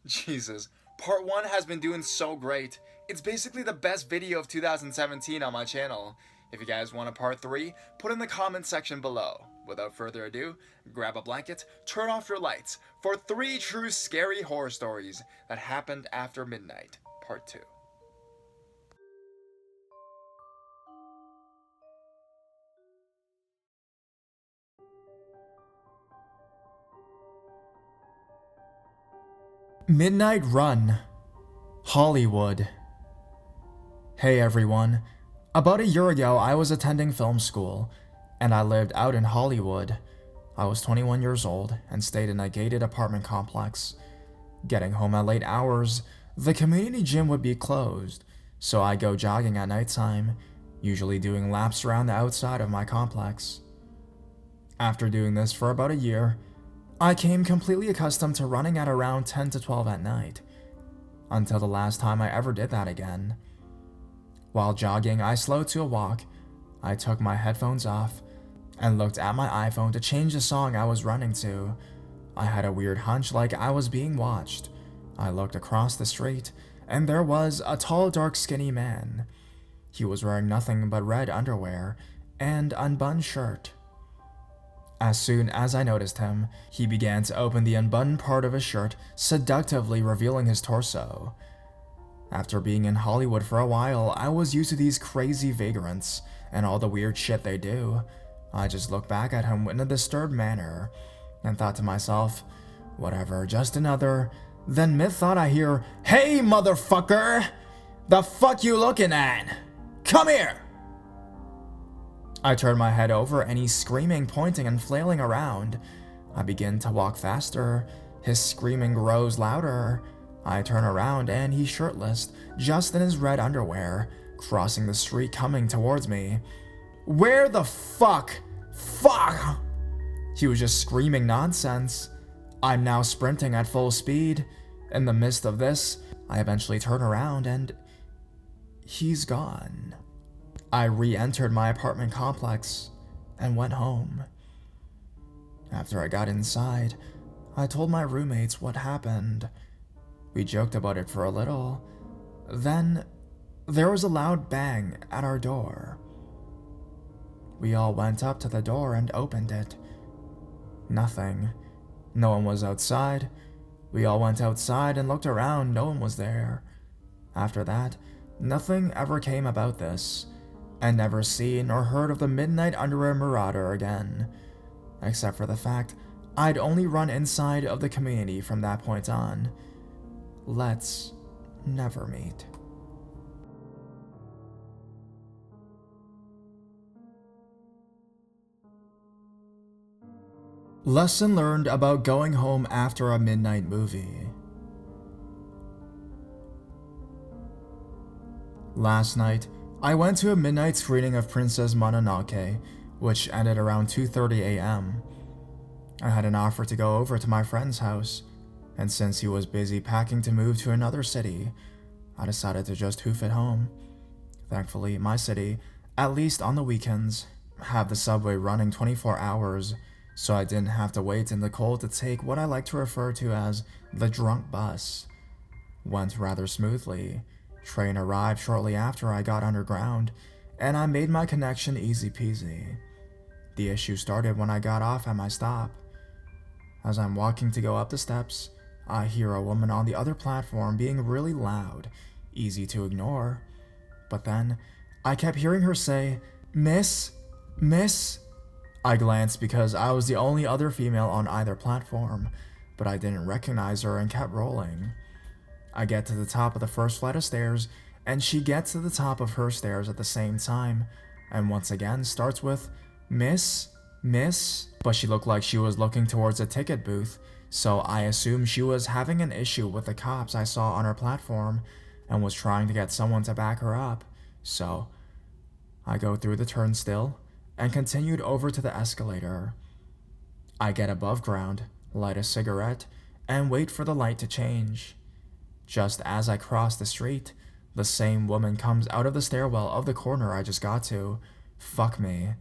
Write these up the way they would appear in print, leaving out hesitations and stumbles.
Jesus, part 1 has been doing so great. It's basically the best video of 2017 on my channel. If you guys want a part 3, put in the comment section below. Without further ado, grab a blanket, turn off your lights for 3 true scary horror stories that happened after midnight, part 2. Midnight Run, Hollywood. Hey everyone. About a year ago, I was attending film school, and I lived out in Hollywood. I was 21 years old and stayed in a gated apartment complex. Getting home at late hours, the community gym would be closed, so I go jogging at nighttime, usually doing laps around the outside of my complex. After doing this for about a year, I came completely accustomed to running at around 10 to 12 at night, until the last time I ever did that again. While jogging, I slowed to a walk. I took my headphones off and looked at my iPhone to change the song I was running to. I had a weird hunch like I was being watched. I looked across the street, and there was a tall, dark, skinny man. He was wearing nothing but red underwear and unbuttoned shirt. As soon as I noticed him, he began to open the unbuttoned part of his shirt, seductively revealing his torso. After being in Hollywood for a while, I was used to these crazy vagrants and all the weird shit they do. I just looked back at him in a disturbed manner and thought to myself, whatever, just another. Then mid-thought I hear, "Hey motherfucker! The fuck you looking at? Come here!" I turn my head over and he's screaming, pointing, and flailing around. I begin to walk faster. His screaming grows louder. I turn around and he's shirtless, just in his red underwear, crossing the street coming towards me. Where the fuck? Fuck! He was just screaming nonsense. I'm now sprinting at full speed. In the midst of this, I eventually turn around and he's gone. I re-entered my apartment complex and went home. After I got inside, I told my roommates what happened. We joked about it for a little. Then, there was a loud bang at our door. We all went up to the door and opened it. Nothing. No one was outside. We all went outside and looked around. No one was there. After that, nothing ever came about this. I never seen or heard of the Midnight Underwear Marauder again, except for the fact I'd only run inside of the community from that point on. Let's never meet. Lesson learned about going home after a midnight movie. Last night, I went to a midnight screening of Princess Mononoke, which ended around 2:30 a.m. I had an offer to go over to my friend's house, and since he was busy packing to move to another city, I decided to just hoof it home. Thankfully, my city, at least on the weekends, have the subway running 24 hours, so I didn't have to wait in the cold to take what I like to refer to as the drunk bus. Went rather smoothly. Train arrived shortly after I got underground, and I made my connection easy peasy. The issue started when I got off at my stop. As I'm walking to go up the steps, I hear a woman on the other platform being really loud, easy to ignore. But then, I kept hearing her say, "Miss? Miss?" I glanced because I was the only other female on either platform, but I didn't recognize her and kept rolling. I get to the top of the first flight of stairs, and she gets to the top of her stairs at the same time, and once again starts with, "Miss? Miss?" But she looked like she was looking towards a ticket booth, so I assumed she was having an issue with the cops I saw on her platform, and was trying to get someone to back her up. So, I go through the turnstile, and continued over to the escalator. I get above ground, light a cigarette, and wait for the light to change. Just as I cross the street, the same woman comes out of the stairwell of the corner I just got to. Fuck me.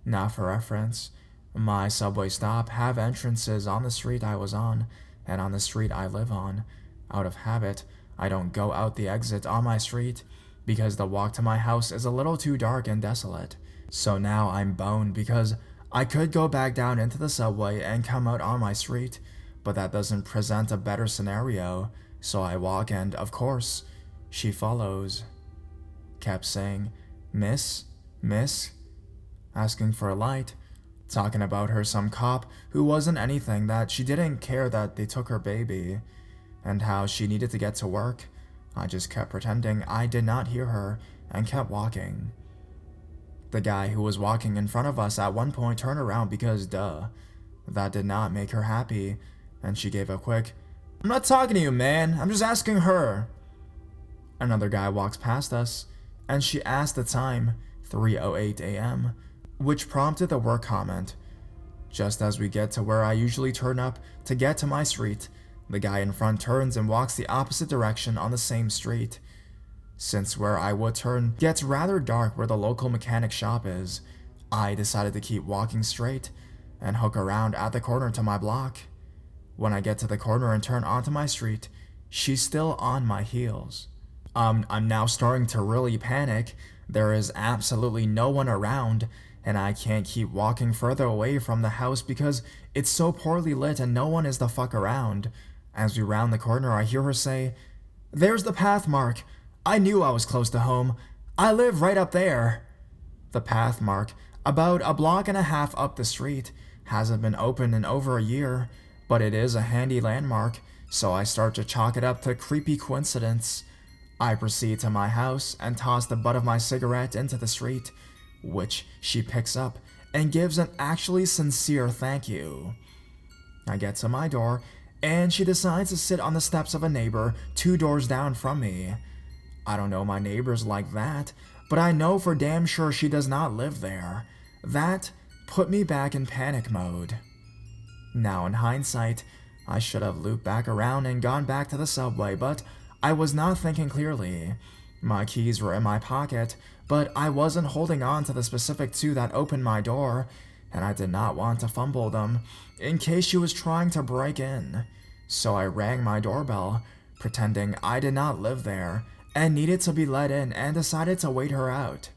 Now for reference, my subway stop have entrances on the street I was on, and on the street I live on. Out of habit, I don't go out the exit on my street because the walk to my house is a little too dark and desolate. So now I'm boned because I could go back down into the subway and come out on my street, but that doesn't present a better scenario, so I walk and, of course, she follows. Kept saying, "Miss? Miss?" Asking for a light, talking about her some cop who wasn't anything, that she didn't care that they took her baby, and how she needed to get to work. I just kept pretending I did not hear her and kept walking. The guy who was walking in front of us at one point turned around because duh. That did not make her happy, and she gave a quick, "I'm not talking to you, man, I'm just asking her." Another guy walks past us, and she asked the time, 3:08 a.m., which prompted the work comment. Just as we get to where I usually turn up to get to my street, the guy in front turns and walks the opposite direction on the same street. Since where I would turn gets rather dark where the local mechanic shop is, I decided to keep walking straight and hook around at the corner to my block. When I get to the corner and turn onto my street, she's still on my heels. I'm now starting to really panic. There is absolutely no one around, and I can't keep walking further away from the house because it's so poorly lit and no one is the fuck around. As we round the corner, I hear her say, "There's the path mark. I knew I was close to home. I live right up there." The path mark, about a block and a half up the street, hasn't been open in over a year, but it is a handy landmark, so I start to chalk it up to creepy coincidence. I proceed to my house and toss the butt of my cigarette into the street, which she picks up and gives an actually sincere thank you. I get to my door, and she decides to sit on the steps of a neighbor 2 doors down from me. I don't know my neighbors like that, but I know for damn sure she does not live there. That put me back in panic mode. Now in hindsight, I should have looped back around and gone back to the subway, but I was not thinking clearly. My keys were in my pocket, but I wasn't holding on to the specific 2 that opened my door, and I did not want to fumble them in case she was trying to break in. So I rang my doorbell, pretending I did not live there and needed to be let in, and decided to wait her out.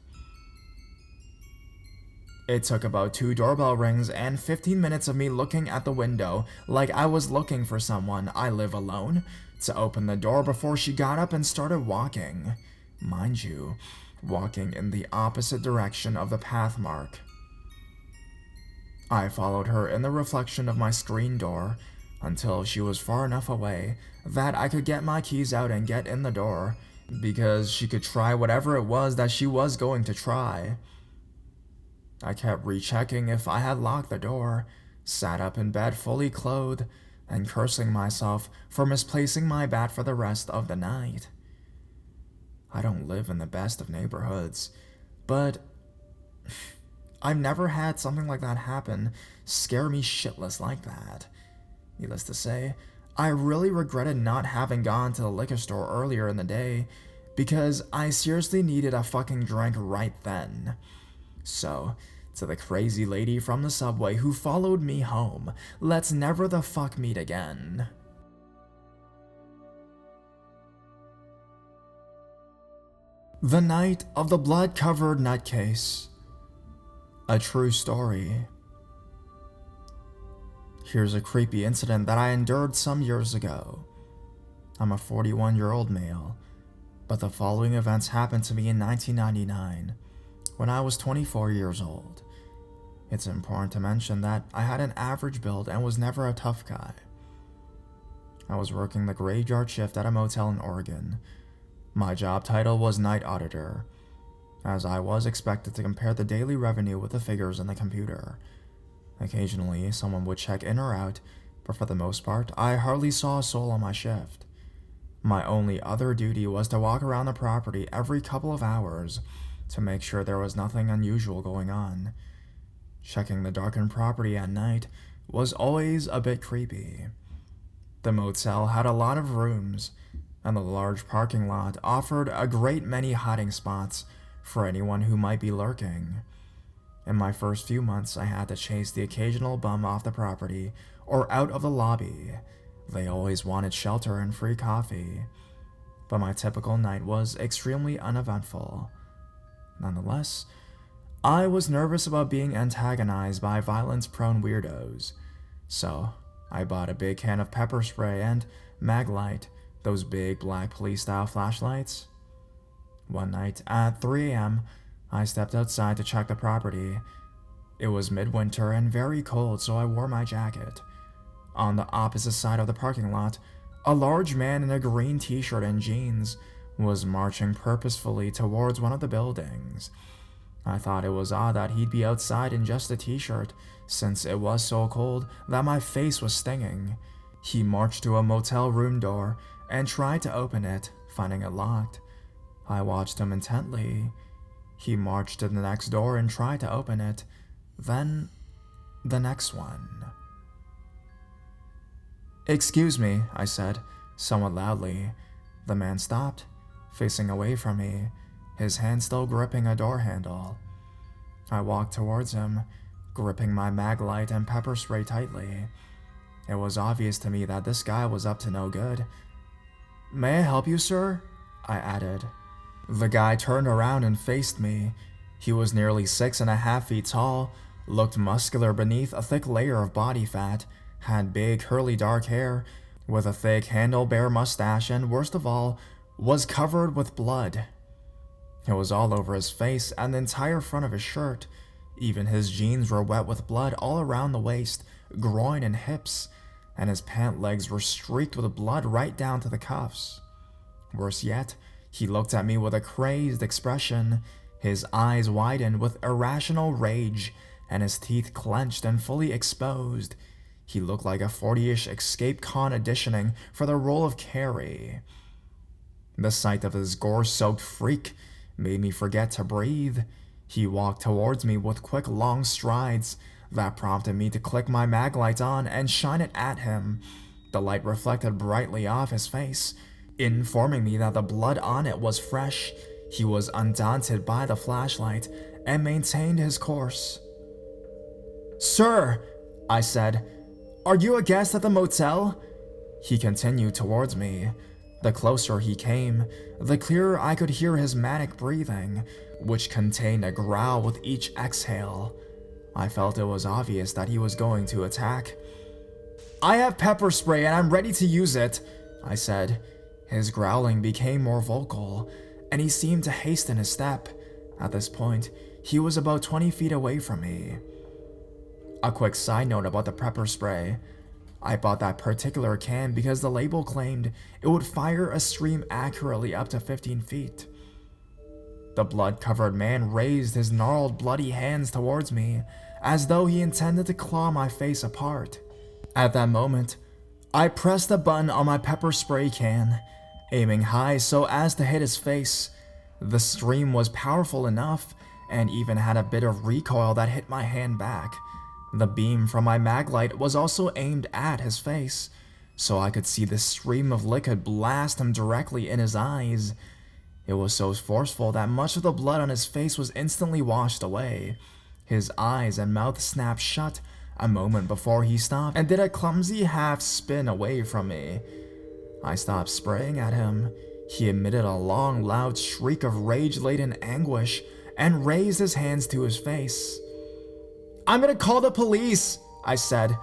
It took about 2 doorbell rings and 15 minutes of me looking at the window like I was looking for someone. I live alone, to open the door before she got up and started walking. Mind you, walking in the opposite direction of the path mark. I followed her in the reflection of my screen door until she was far enough away that I could get my keys out and get in the door, because she could try whatever it was that she was going to try. I kept rechecking if I had locked the door, sat up in bed fully clothed, and cursing myself for misplacing my bat for the rest of the night. I don't live in the best of neighborhoods, but I've never had something like that happen scare me shitless like that. Needless to say, I really regretted not having gone to the liquor store earlier in the day, because I seriously needed a fucking drink right then. So, to the crazy lady from the subway who followed me home, let's never the fuck meet again. The Night of the Blood-Covered Nutcase. A true story. Here's a creepy incident that I endured some years ago. I'm a 41-year-old male, but the following events happened to me in 1999, when I was 24 years old. It's important to mention that I had an average build and was never a tough guy. I was working the graveyard shift at a motel in Oregon. My job title was night auditor, as I was expected to compare the daily revenue with the figures in the computer. Occasionally, someone would check in or out, but for the most part, I hardly saw a soul on my shift. My only other duty was to walk around the property every couple of hours to make sure there was nothing unusual going on. Checking the darkened property at night was always a bit creepy. The motel had a lot of rooms, and the large parking lot offered a great many hiding spots for anyone who might be lurking. In my first few months, I had to chase the occasional bum off the property or out of the lobby, They always wanted shelter and free coffee. But my typical night was extremely uneventful. Nonetheless, I was nervous about being antagonized by violence-prone weirdos, so I bought a big can of pepper spray and Maglite, those big black police-style flashlights. One night at 3 a.m., I stepped outside to check the property. It was midwinter and very cold, so I wore my jacket. On the opposite side of the parking lot, a large man in a green t-shirt and jeans was marching purposefully towards one of the buildings. I thought it was odd that he'd be outside in just a t-shirt, since it was so cold that my face was stinging. He marched to a motel room door and tried to open it, finding it locked. I watched him intently. He marched to the next door and tried to open it, then the next one. "Excuse me," I said, somewhat loudly. The man stopped, facing away from me, his hand still gripping a door handle. I walked towards him, gripping my Maglite and pepper spray tightly. It was obvious to me that this guy was up to no good. "May I help you, sir?" I added. The guy turned around and faced me. He was nearly 6.5 feet tall, looked muscular beneath a thick layer of body fat, had big curly dark hair, with a thick handlebar mustache, and worst of all, was covered with blood. It was all over his face and the entire front of his shirt. Even his jeans were wet with blood all around the waist, groin, and hips, and his pant legs were streaked with blood right down to the cuffs. Worse yet, he looked at me with a crazed expression, his eyes widened with irrational rage, and his teeth clenched and fully exposed. He looked like a 40-ish escape con auditioning for the role of Carrie. The sight of this gore-soaked freak made me forget to breathe. He walked towards me with quick, long strides that prompted me to click my Maglite on and shine it at him. The light reflected brightly off his face, informing me that the blood on it was fresh. He was undaunted by the flashlight and maintained his course. "Sir," I said, "are you a guest at the motel?" He continued towards me. The closer he came, the clearer I could hear his manic breathing, which contained a growl with each exhale. I felt it was obvious that he was going to attack. "I have pepper spray and I'm ready to use it," I said. His growling became more vocal, and he seemed to hasten his step. At this point, he was about 20 feet away from me. A quick side note about the pepper spray. I bought that particular can because the label claimed it would fire a stream accurately up to 15 feet. The blood-covered man raised his gnarled, bloody hands towards me, as though he intended to claw my face apart. At that moment, I pressed the button on my pepper spray can, aiming high so as to hit his face. The stream was powerful enough, and even had a bit of recoil that hit my hand back. The beam from my Maglite was also aimed at his face, so I could see the stream of liquid blast him directly in his eyes. It was so forceful that much of the blood on his face was instantly washed away. His eyes and mouth snapped shut a moment before he stopped and did a clumsy half spin away from me. I stopped spraying at him. He emitted a long, loud shriek of rage-laden anguish and raised his hands to his face. "I'm gonna call the police," I said.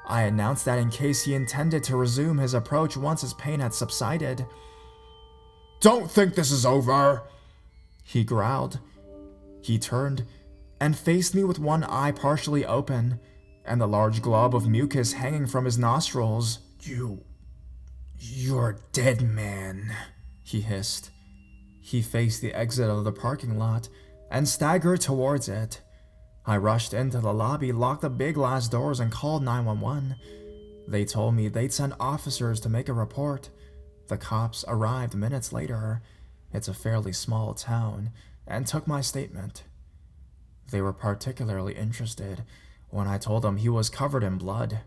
I announced that in case he intended to resume his approach once his pain had subsided. "Don't think this is over," he growled. He turned and faced me with one eye partially open and the large glob of mucus hanging from his nostrils. You're dead, man," he hissed. He faced the exit of the parking lot and staggered towards it. I rushed into the lobby, locked the big glass doors, and called 911. They told me they'd send officers to make a report. The cops arrived minutes later. It's a fairly small town, and took my statement. They were particularly interested when I told them he was covered in blood.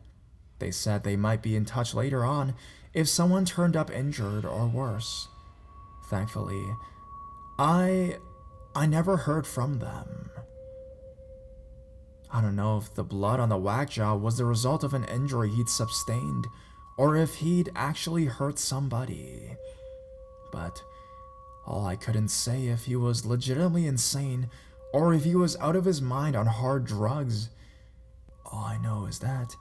They said they might be in touch later on if someone turned up injured or worse. Thankfully, I never heard from them. I don't know if the blood on the whack job was the result of an injury he'd sustained, or if he'd actually hurt somebody. But all I couldn't say if he was legitimately insane or if he was out of his mind on hard drugs. All I know is that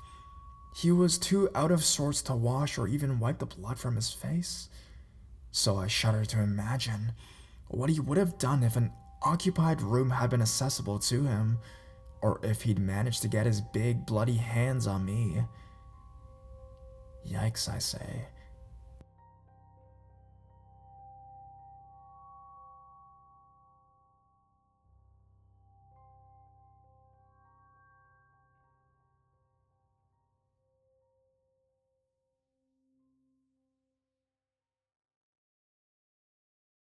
he was too out of sorts to wash or even wipe the blood from his face. So I shudder to imagine what he would have done if an occupied room had been accessible to him, or if he'd managed to get his big bloody hands on me. Yikes, I say.